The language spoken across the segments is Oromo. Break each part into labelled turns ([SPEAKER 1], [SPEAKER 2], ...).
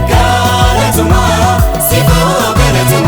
[SPEAKER 1] Galatuma, Sifu Galatuma.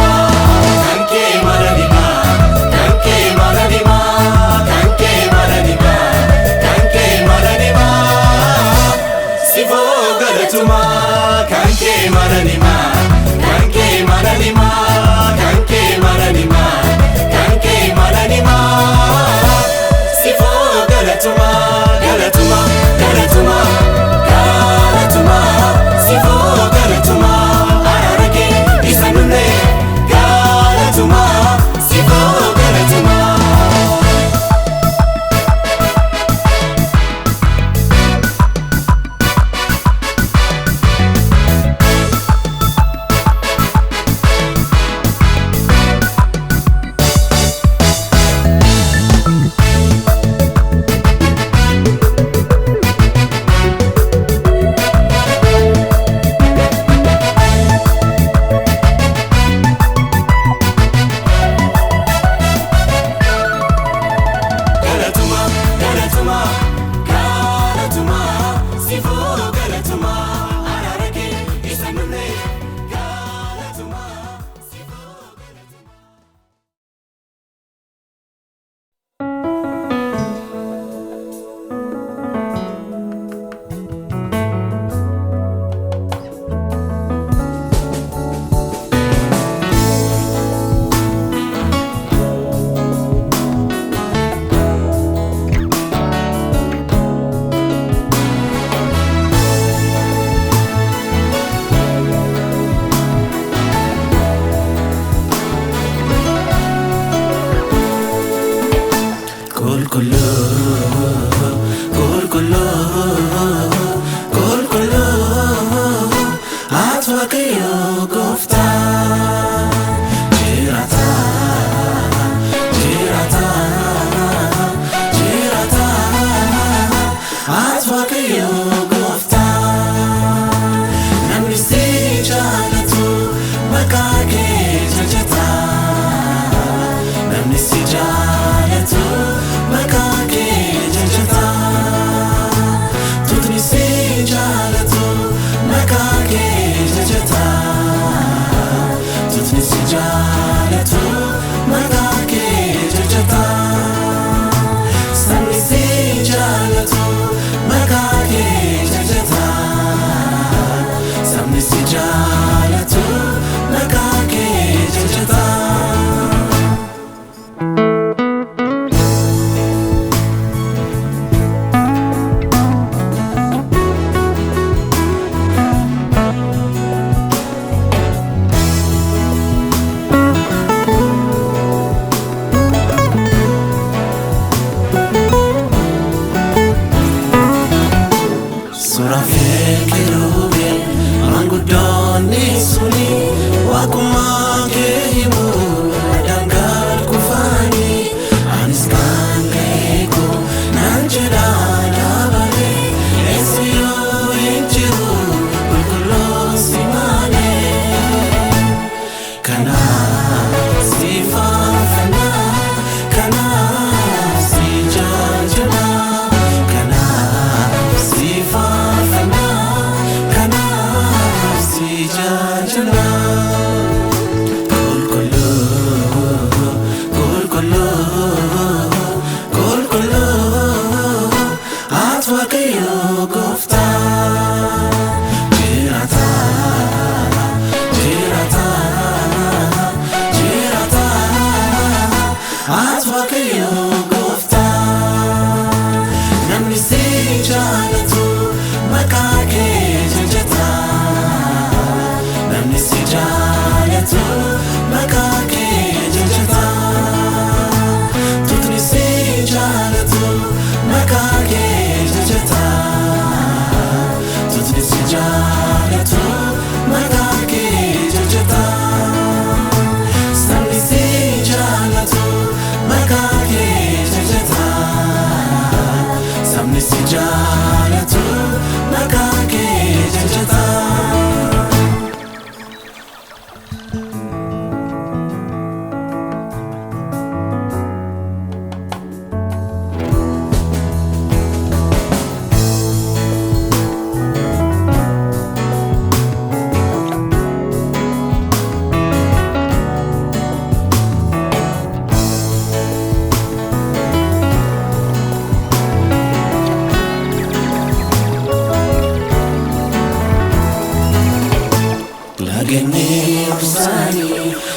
[SPEAKER 1] sifafana kana sijajana kana sifafana kana sijajana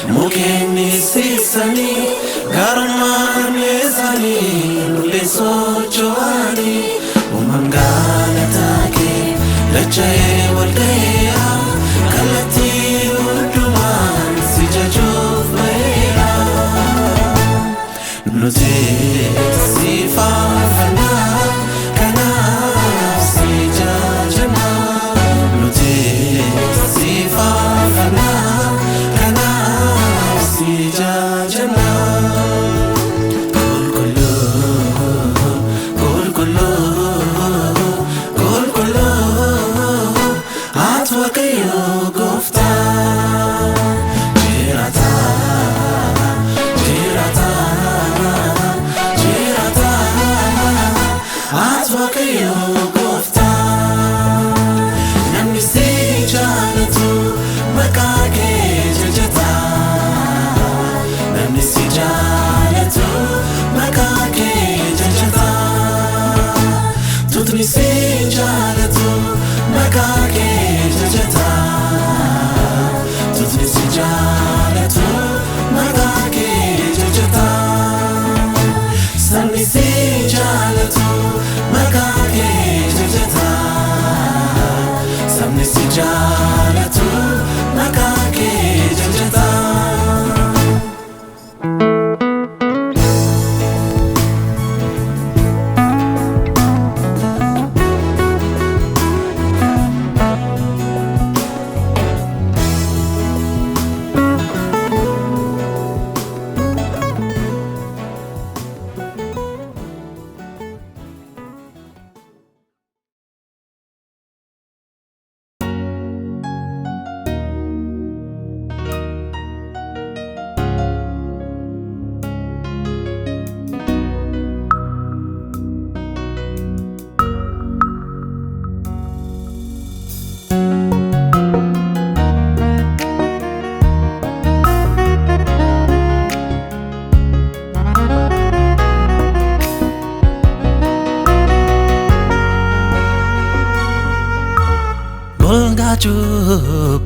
[SPEAKER 1] Mukeni sisani garmane sani leso choani umangana take lachaye walgaya kalati uduman sijajuf meira nuti sifafana kana sijajana nuti sifafana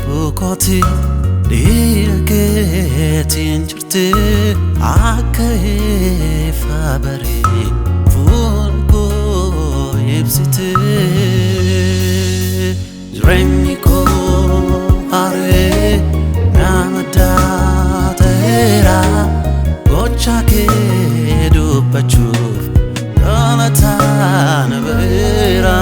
[SPEAKER 2] Bukoti diaketin jirte akae fabare fulgo yebsite Reniko are namadata gochake dubachuf galatan vera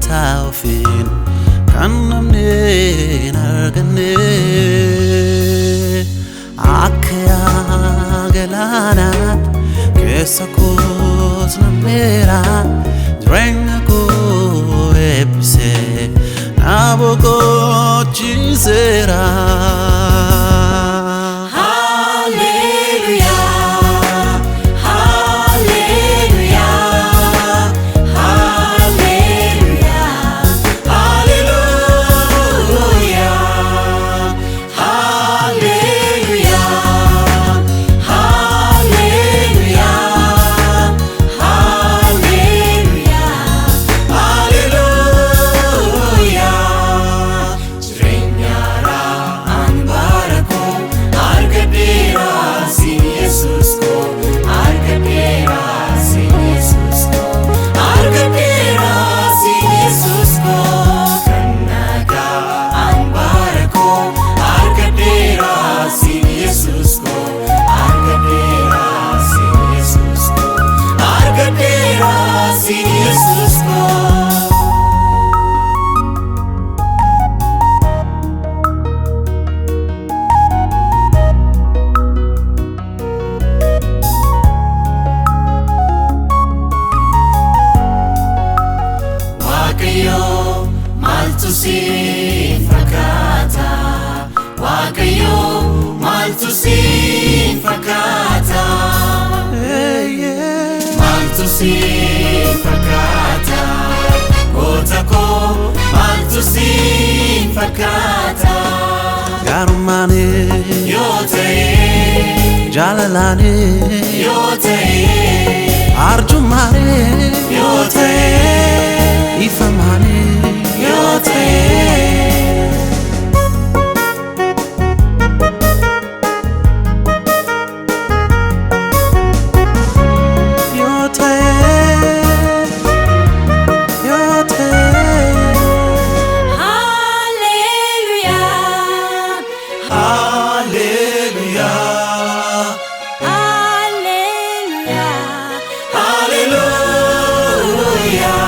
[SPEAKER 2] taofin kanamne nargane akya galana kesakos namera drenga ko epse naboko chisera.
[SPEAKER 1] Waaqayyo maaltu siin fakkaata? Maaltu siin fakkaata? Goota koo maaltu siin fakkaata?
[SPEAKER 2] Gaarummaane
[SPEAKER 1] yoo ta'e,
[SPEAKER 2] jaalalaane
[SPEAKER 1] yoo ta'e,
[SPEAKER 2] arjummaane
[SPEAKER 1] yoo ta'e,
[SPEAKER 2] ifamaane
[SPEAKER 1] yoo ta'e. Hallelujah.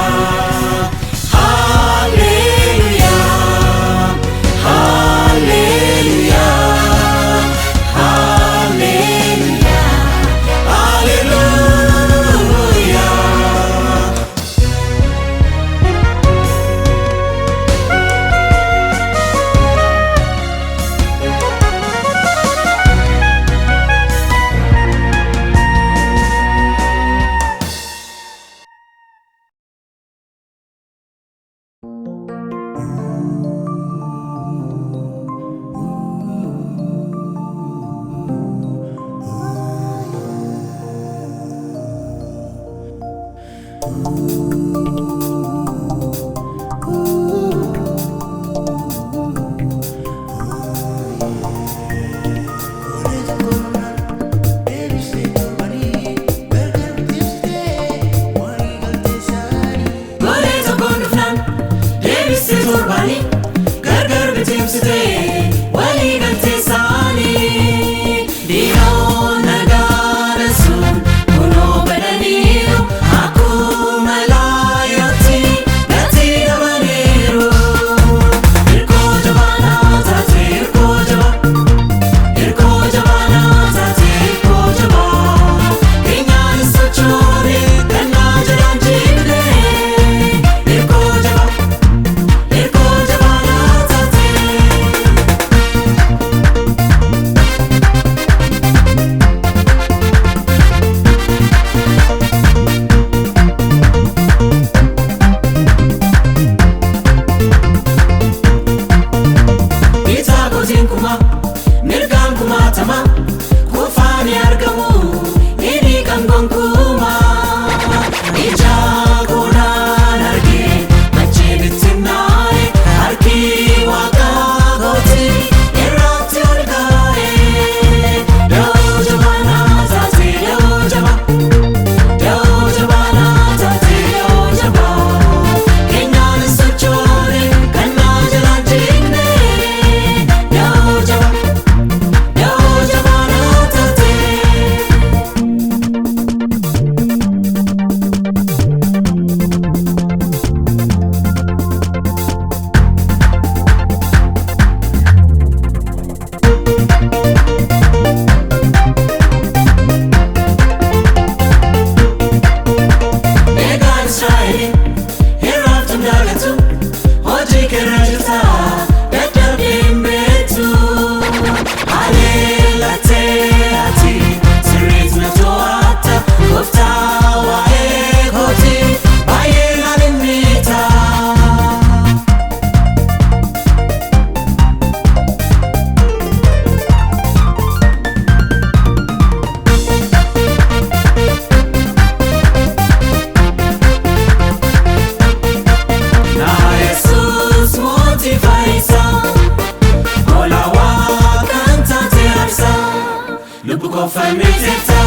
[SPEAKER 1] gofar miteta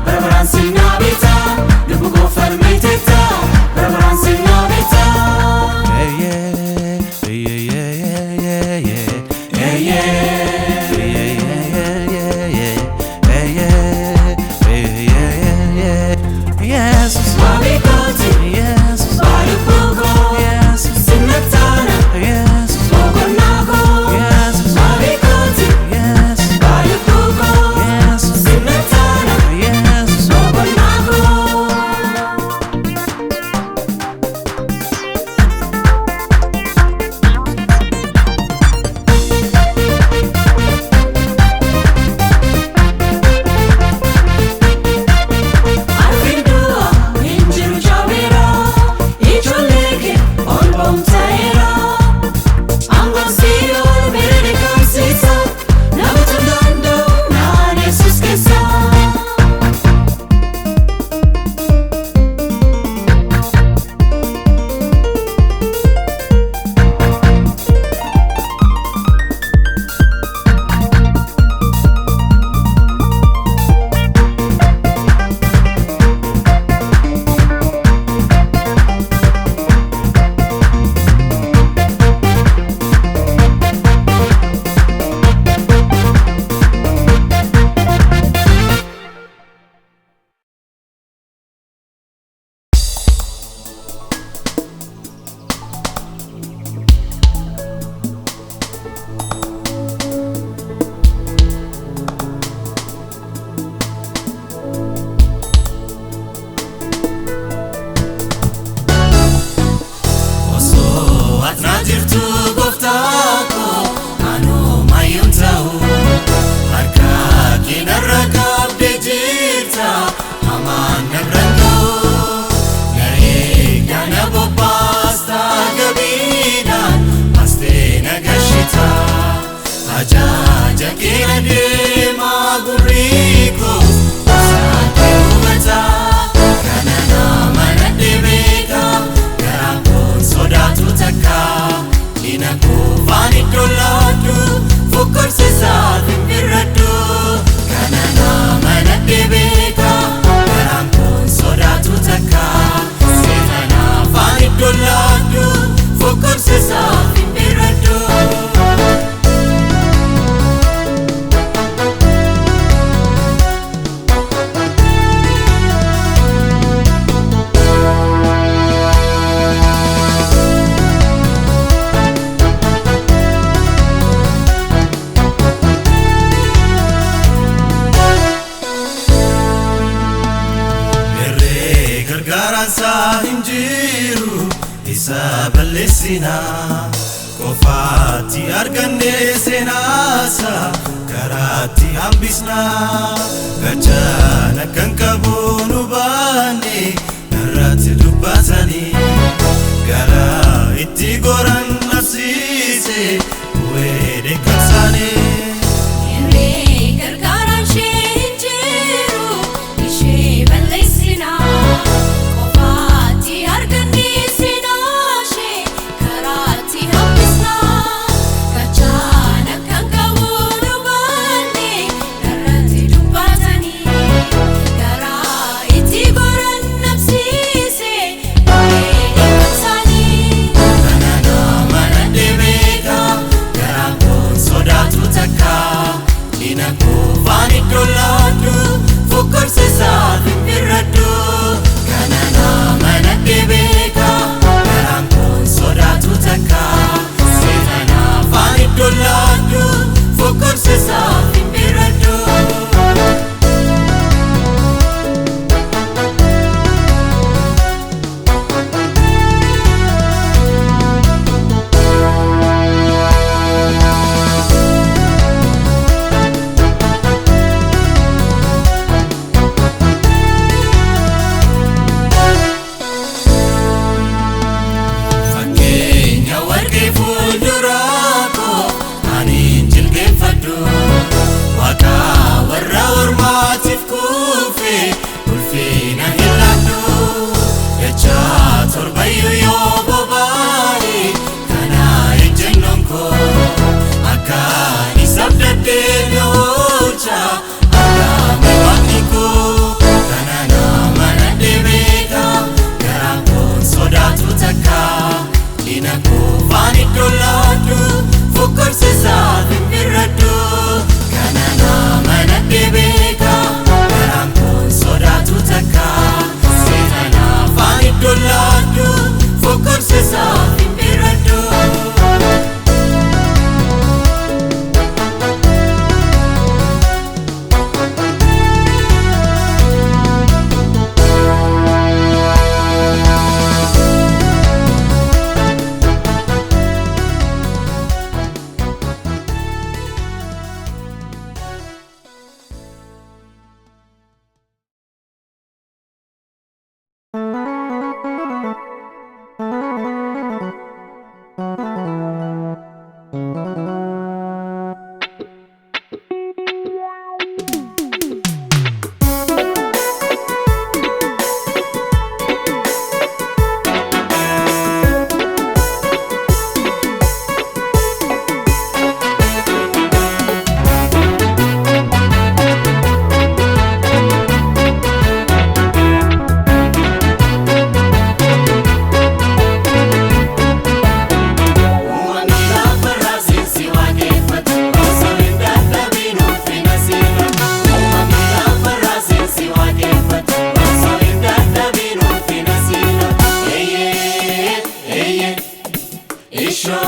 [SPEAKER 1] Barbaran sinna bita Lubu gofar miteta Barbaran sinna bita
[SPEAKER 2] Jesus,
[SPEAKER 1] Mabikoti
[SPEAKER 2] Jesus,
[SPEAKER 1] Balu pugo
[SPEAKER 2] Jesus,
[SPEAKER 1] Sinnatana
[SPEAKER 2] Jesus,
[SPEAKER 1] Mogonago
[SPEAKER 2] Jesus,
[SPEAKER 1] Mabikoti
[SPEAKER 2] Jesus,
[SPEAKER 1] Balu pugo
[SPEAKER 2] Jesus,
[SPEAKER 1] Sinnatana
[SPEAKER 2] Jesus.
[SPEAKER 1] Mogonago Arfindua Injiru Jawira Ijoleke Olbom Taira Angom Siyo Mirene Kamsisa Nabutandondo Nan Jesus Kesa Oso atna jirtu goftako Anu mayun tahu Harka kinarra qabde jirta Aman nabrango Gae gana bopasta gabidan Aste nagashita Ajaja kina dema guriko Usake ubata Kana nama nadebeka Garangkon sodatu taka Ina kufani doladu Fukor sisa timbiradu Kana nama nadebeka Garangkon sodatu taka Setana fani doladu Fukor sisa timbiradu Erre gargaaran saa hin jiru isa balleessina qofaatti arganne seenaasa karaatti hambisna gachaan akkan qabu nu baanne narratti dubbatanii gara itti goran nafsiise bu'ee deeggarsaanii.
[SPEAKER 3] Erre gargaaran ishee hin jiru ishee balleessina qofaatti arganne seenaa ishee karaatti hambisna gachaan akkan qabu nu baanne narratti dubbatanii gara itti goran nabsiise bu'ee deeggarsaanii.
[SPEAKER 1] Kana nama nadebeka Dinako fani doladu fukursi saafin birradu kanana mana debeka karamkon sodatu takka setana fani doladu fukursi saafin birradu Isho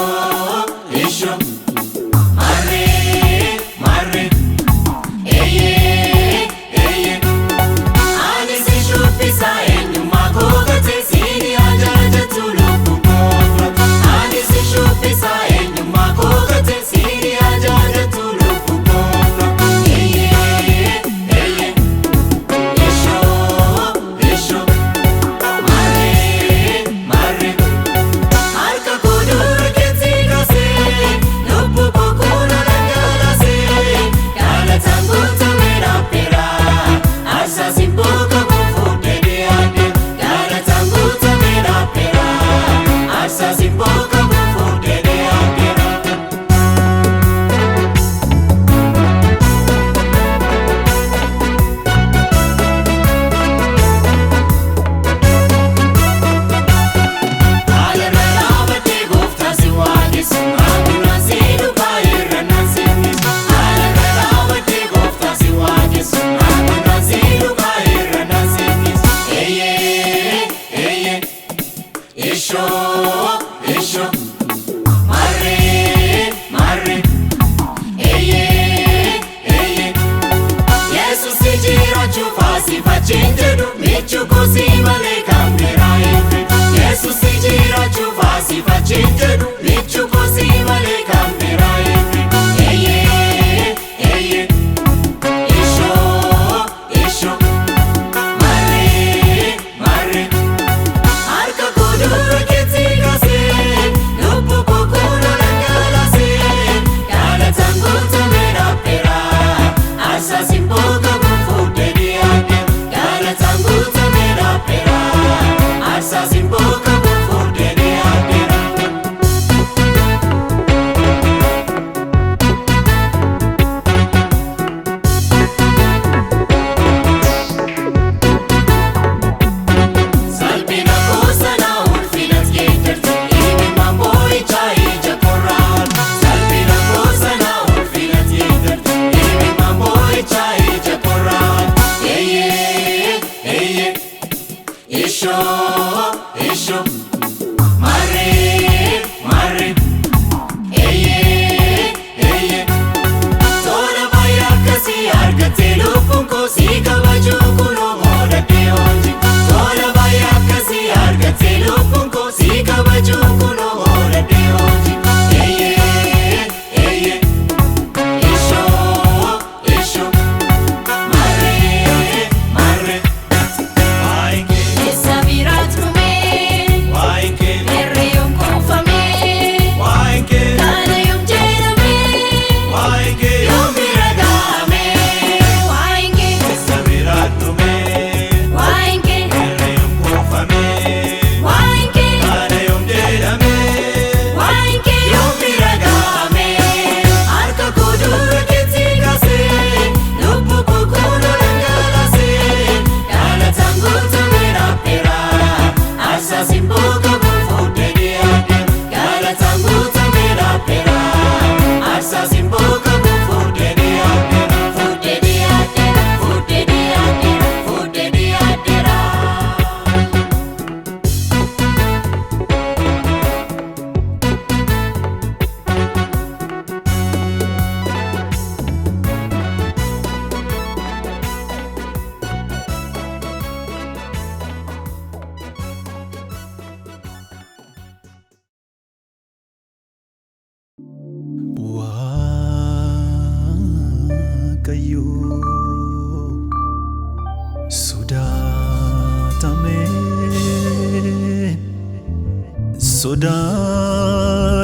[SPEAKER 4] sodaatame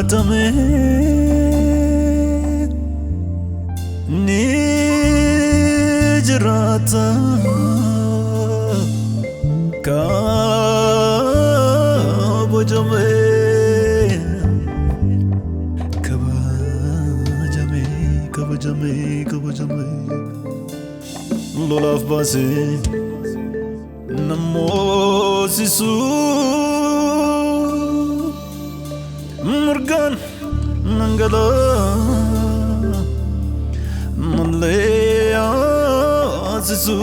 [SPEAKER 4] ni jiraata kabajame kabajame lolaaf baase namoosisu murgaan nangala malee asisu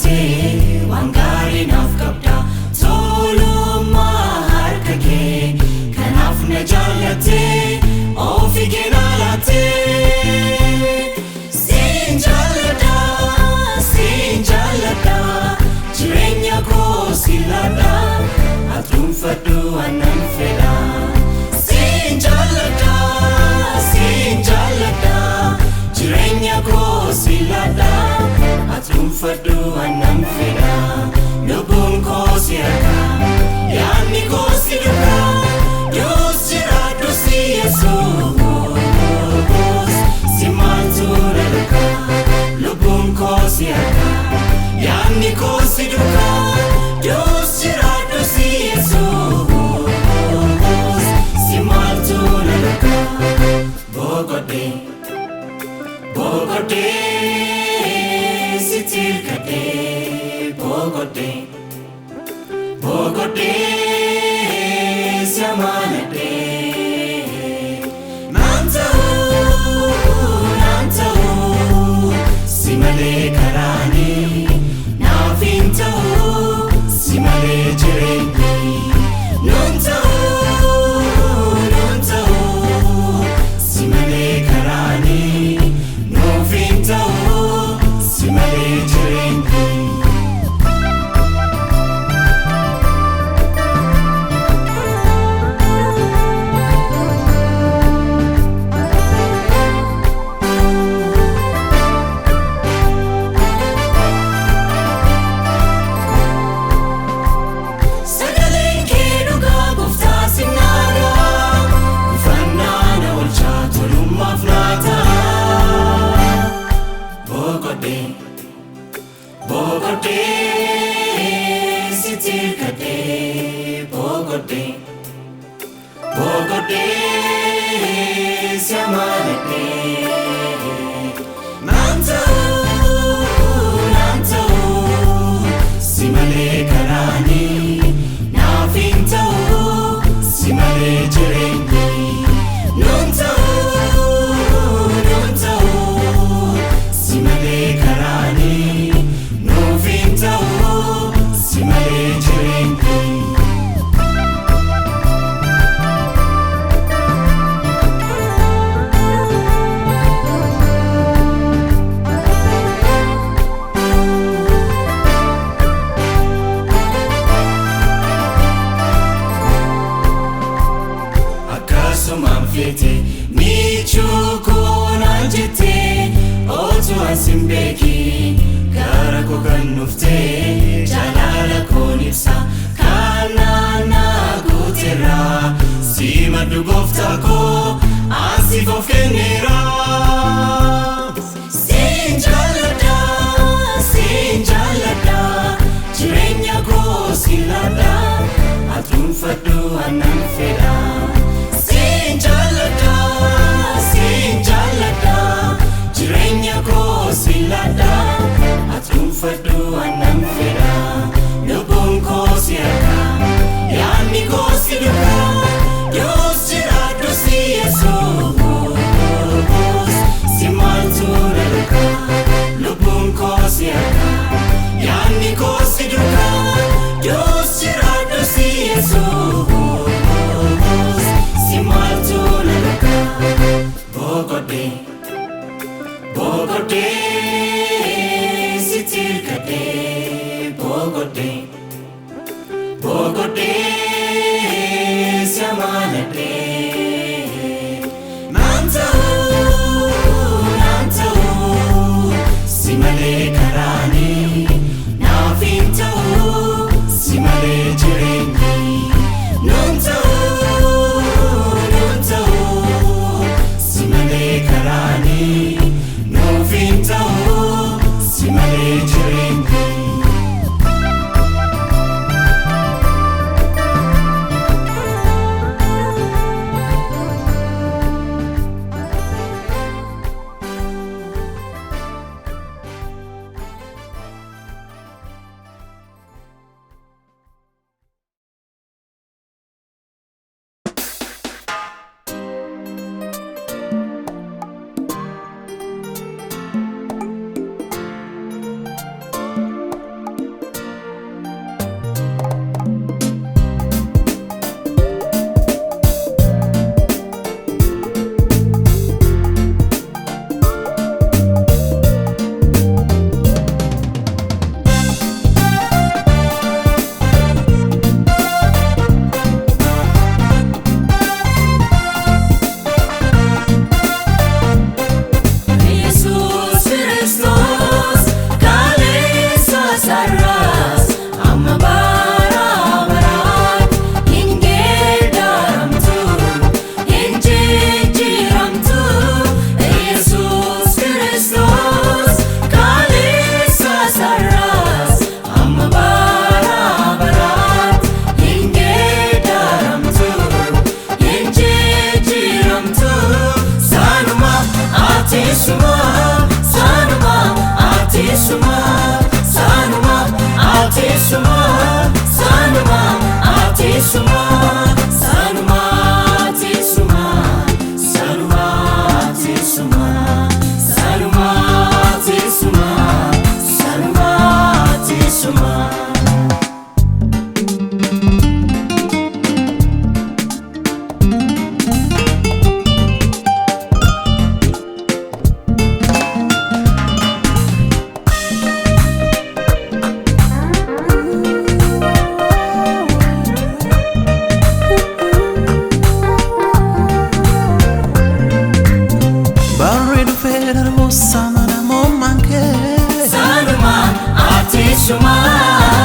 [SPEAKER 1] jaallattee waan gaarii naaf qabda tolummaa harka kee kanaaf na jaallattee ofii kee na laattee siin jaalladha jireenya koo si laadha ati dhuunfadhu anan fedha siin jaalladha jireenya koo si laadha ati dhuunfadhu anan fedha lubbuun koo si harka yaadni koo si duuka yoos jiraadhu si Yesuus si maaltu na duuka lubbuun koo si harka yaadni koo si duuka yoos jiraadhu si Yesuus si maaltu na duuka bogodee si tirkadee bogodee si amanadee naan ta'uu si malee karaanii naaf hin ta'uu si malee jireenyi nuun ta'uu si malee karaanii nuuf hin ta'uu si malee jireenyi. Bogodee si tirkadee bogodee si amanadee naan ta'uu si malee karaanii naaf hin ta'uu si malee jireenyi nuun ta'uu si malee karaanii nuuf hin ta'uu si malee jireenyi. Akkasumaan feete michuu koo naan jettee otuu ansin beekiin gara koo kan dhuftee jaalala koon ibsa kanaan na guuteera si maddu gooftaa koo ansiif of kenneera. Siin jaalladha jireenya koo si laadha ati dhuunfadhu anan fedha. Siin jaalladha jireenya koo si laadha ati dhuunfadhu anan fedha lubbuun koo si harka yaadni koo si duuka yoos jiraadhu si Yesuus si maaltu na duuka lubbuun koo si harka yaadni koo si duuka yoos jiraadhu si Yesuus si maaltu na duuka bogodee si tirkadee bogodee si amanadee naan ta'uu si malee karaanii naaf hin ta'uu si malee jireenyi nuun ta'uu si malee karaanii nuuf hin ta'uu si malee jireenyi.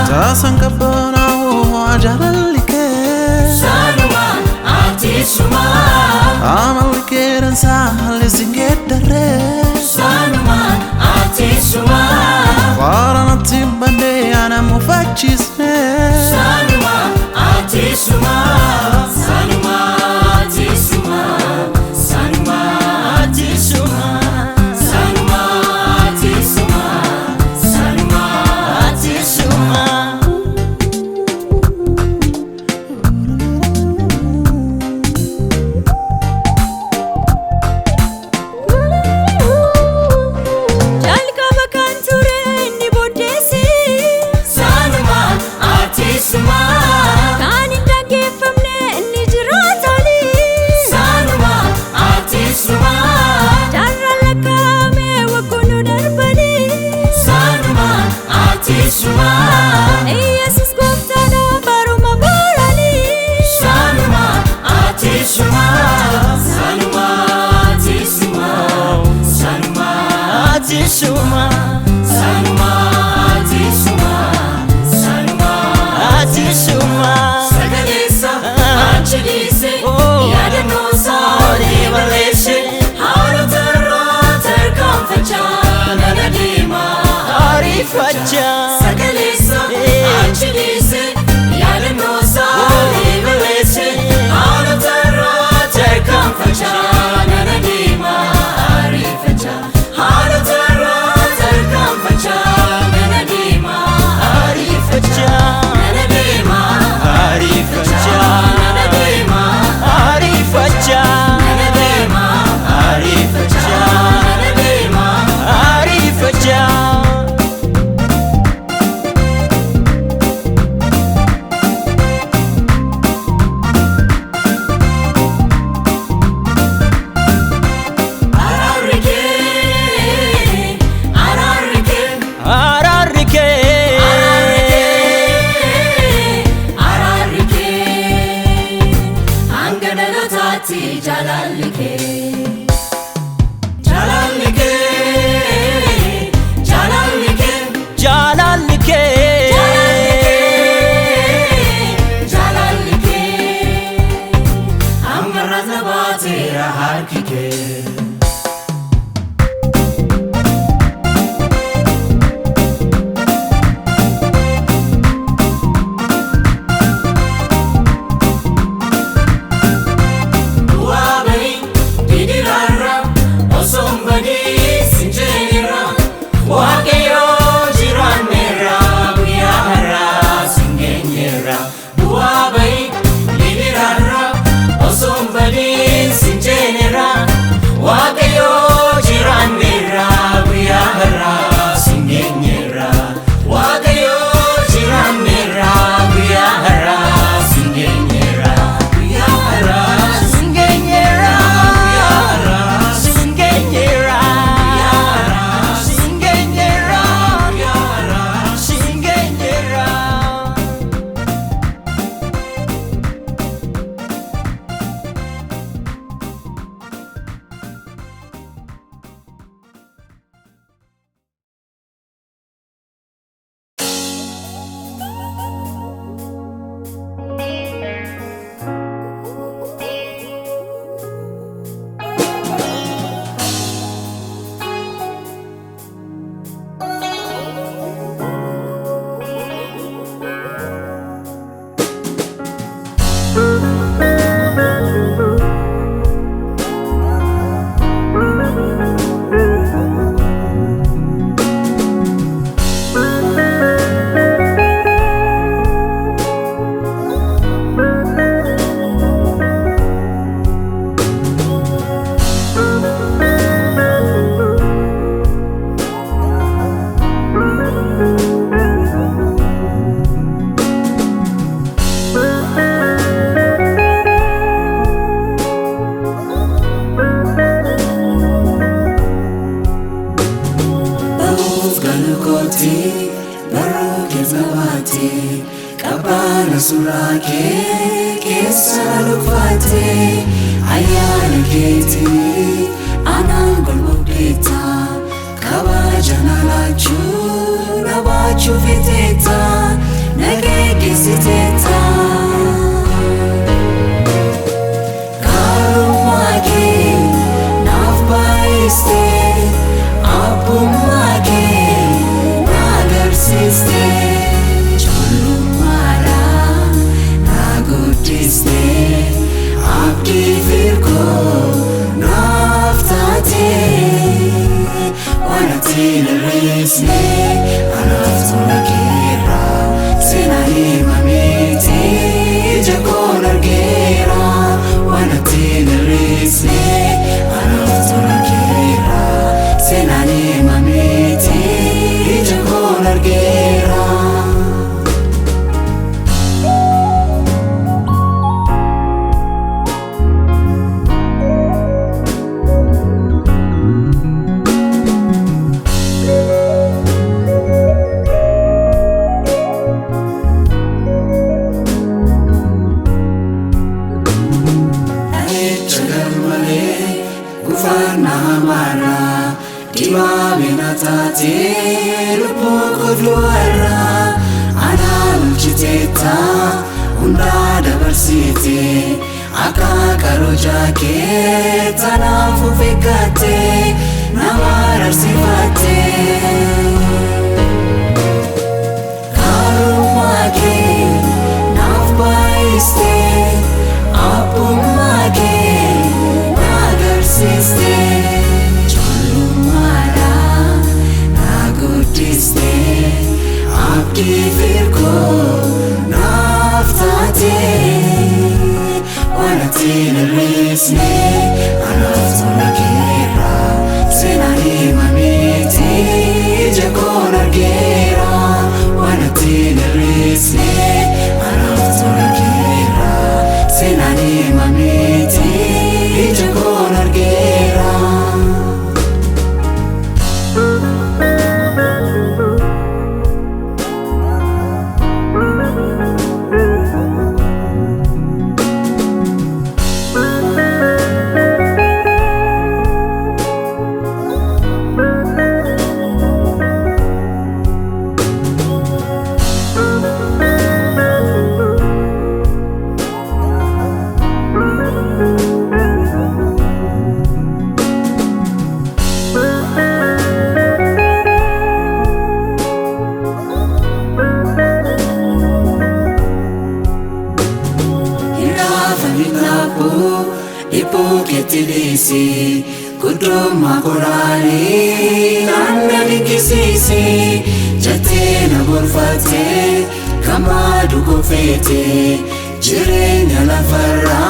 [SPEAKER 4] Tasan kabana ajalalike
[SPEAKER 1] Sanuma ati suma
[SPEAKER 4] amalike dan sahale singedare
[SPEAKER 1] Sanuma ati suma
[SPEAKER 4] Warana timbande ana mufachisne
[SPEAKER 1] Sanuma ati suma Sanuma ati suma Sanuma ati suma Sanuma ati suma Sanuma ati suma Suma, Sanuma, ati suma, Sanuma, ati suma. Sagalesa, anchilise, yadanosa, devalese. Haratara, terkamfacha, nanadima, arifacha. Sagalesa, anchilise, yadanosa, devalese. Haratara, terkamfacha, nanadima, arifacha. Jalalike, Jalalike, Jalalike, Jalalike, Jalalike, Ammarazabati raharkike. Somebody, Sinjera, Wakeo, Jiran Mera. kooti barruu keessa baate qabbana suuraa kee keessa dhokfaate ayyaana keetii anaan golbobdeetta kabaja nalaachuu nabaachuu fiteetta nageessiteetta karummaa kee naaf baay'iste abbummaa kee nagarsiiste ijoollummaadhaan na guddiste abdii firkoo naaf taate waan ati hin hir'isne anaaf tola keerraa seenaa hima miti ija koon argeera waan ati hin hir'isne anaaf tola keerraa seenaa hima miti ija koon argeera. Gufanamara dimamena tate lupuko duara analuchiteta unda dabarsite akakaro jake tanafu fikate namararsifate karumake nafbaiste apumake nagarsiiste ijoollummaadhaan na guddiste abdii firkoo naaf taate waan ati hin hir'isne anaaf tola keerraa seenaa hima miti ija koon argeera waan ati hin hir'isne anaaf tola keerraa seenaa hima miti ija koon argeera. Ipoketidisi kuduma korani nanda nikisisi jatena gorfate kama dukofete jirenya lafarra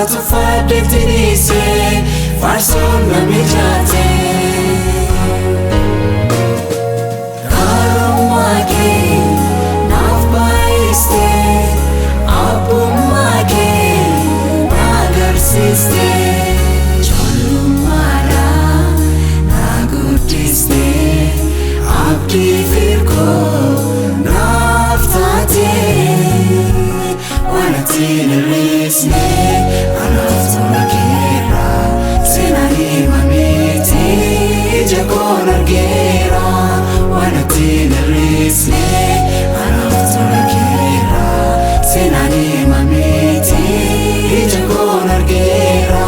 [SPEAKER 1] tufadetidise farson namijate karumake naaf baay'iste abbummaake nagarsiiste ijoollummaadhaan na guddiste abdii firkoo naaf taate waan ati hin hir'isne anaaf tola keerraa seenaa hima miti ija koon argeera waan ati hin hir'isne anaaf tola keerraa seenaa hima miti ija koon argeera.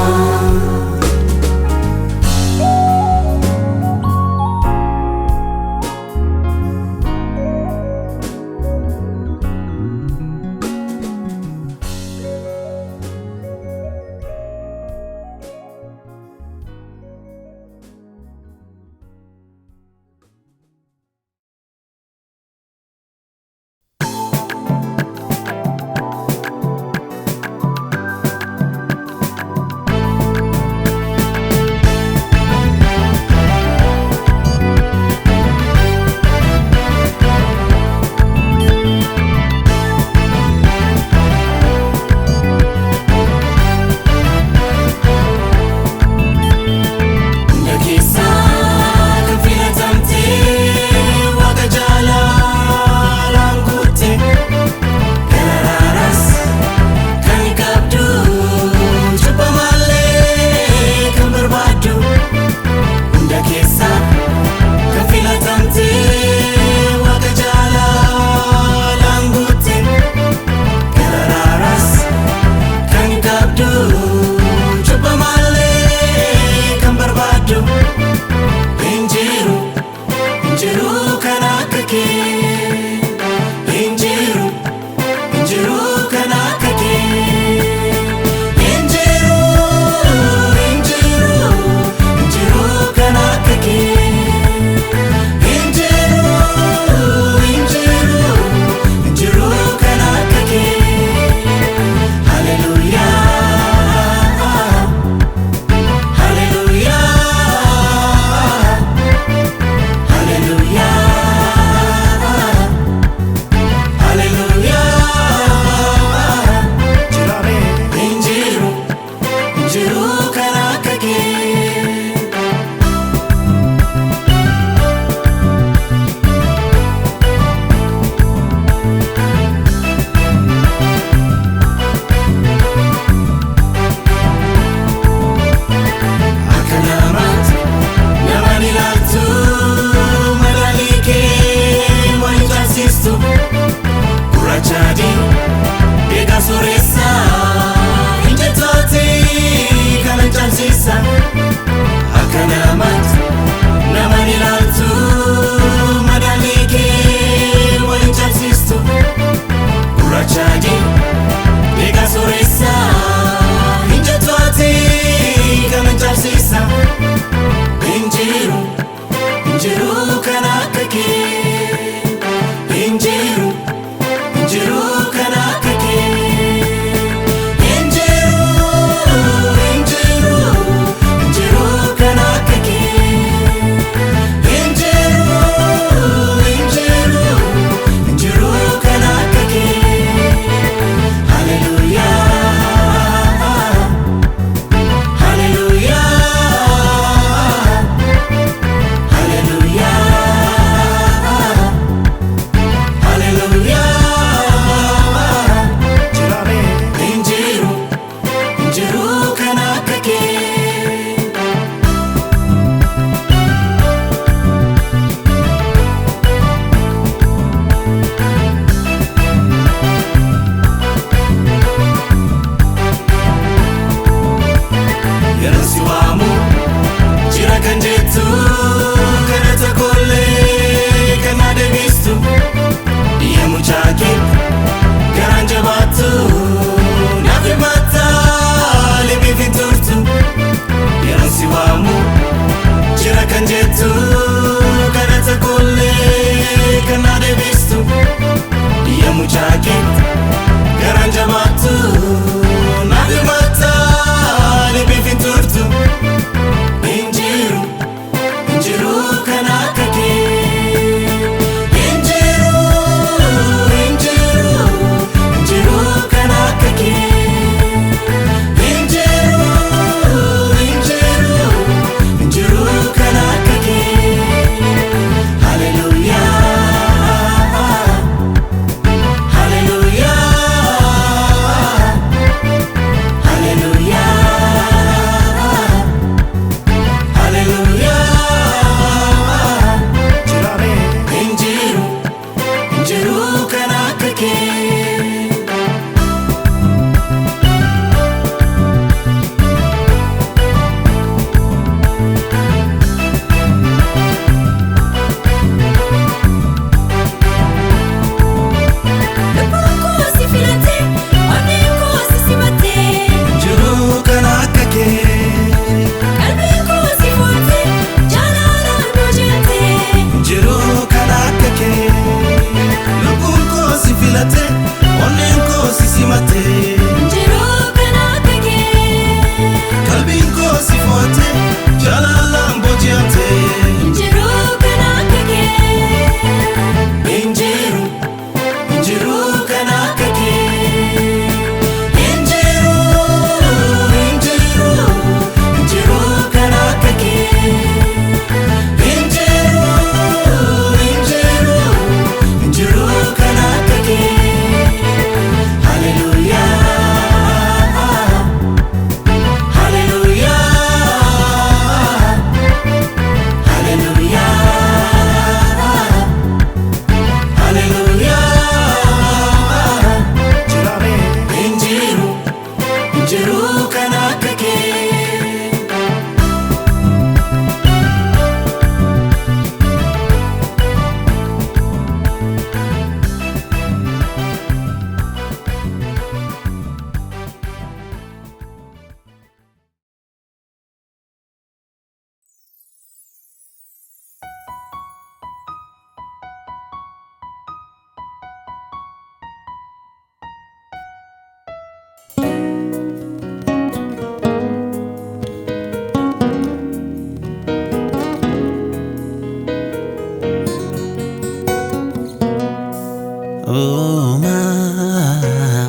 [SPEAKER 4] Uma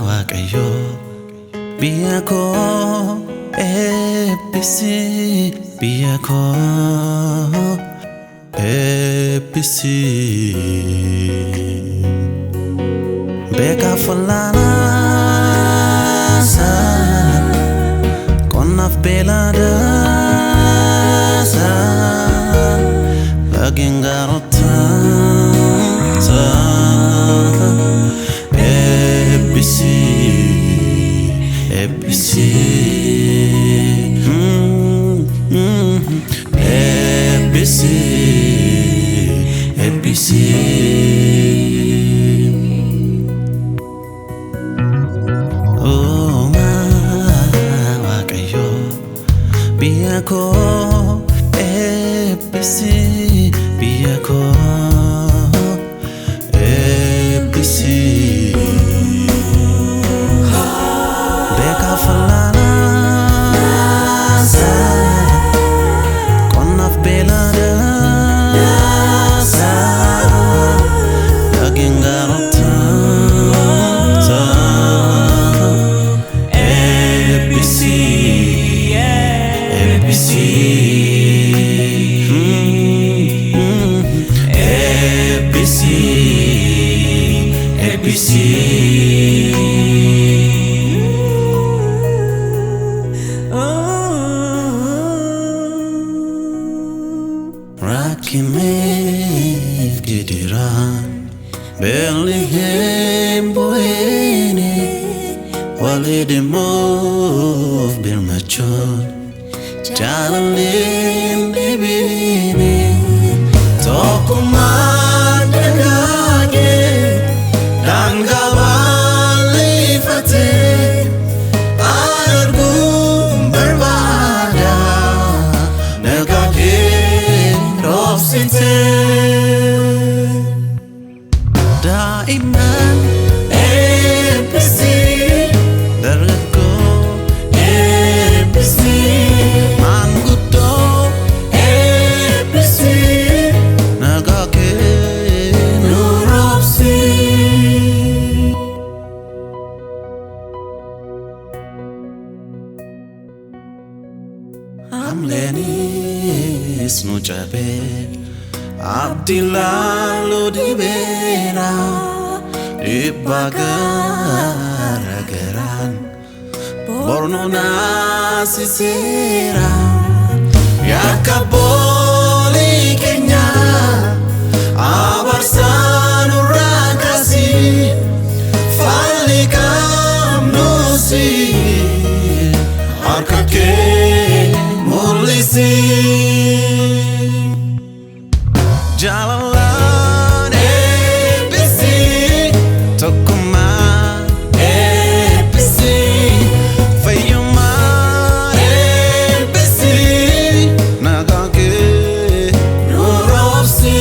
[SPEAKER 4] wakayo biyako episi biyako episi beka falana sa konaf belada sa laging garota sa ABC ABC ABC Oh mawakayo biyako ABC biyako ABC Beka falana sa konaf belada sa laging garota sa ABC ABC ABC ABC Rakimif gidiran Belihem bohene Walidimov birmachon Jalalim bibine Tokuman dagage Dan gawali fatih Argum berbada Negake Rofsite Daiman ABC Dargo ABC Manguto ABC Nagake Nurofsi Amlenis nucape Abdillah lo dibera Dibagara-garan Borno nasi sera Yakaboli Kenya Abarsan urakasi Falikam nusi Arkake mulisi Jalalan ABC Tokuman ABC Fayuman ABC Nagake Nurofsi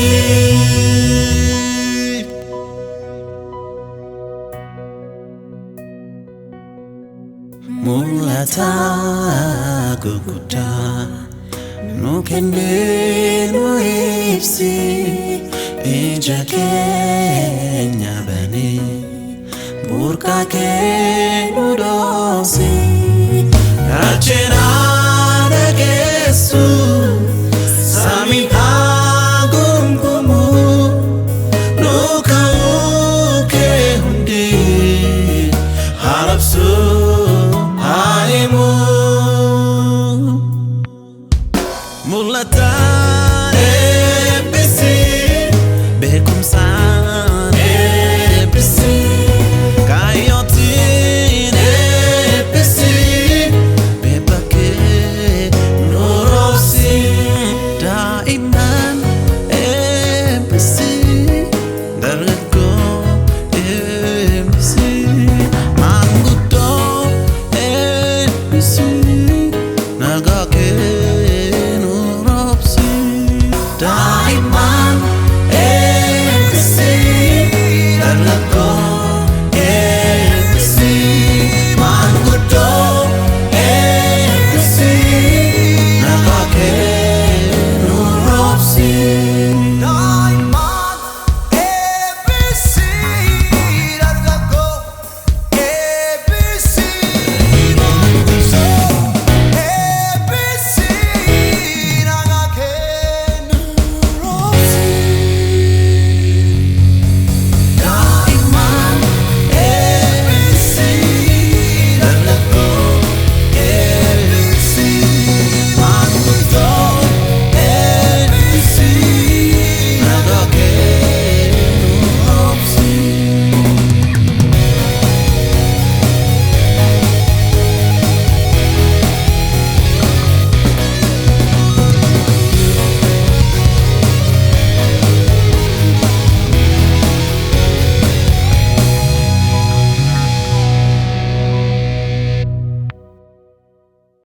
[SPEAKER 4] Mulata guguda Nukende no ipsi Ija Kenya bani Burka ke nudosi Rachena dagesu Sami agum kumu Nuka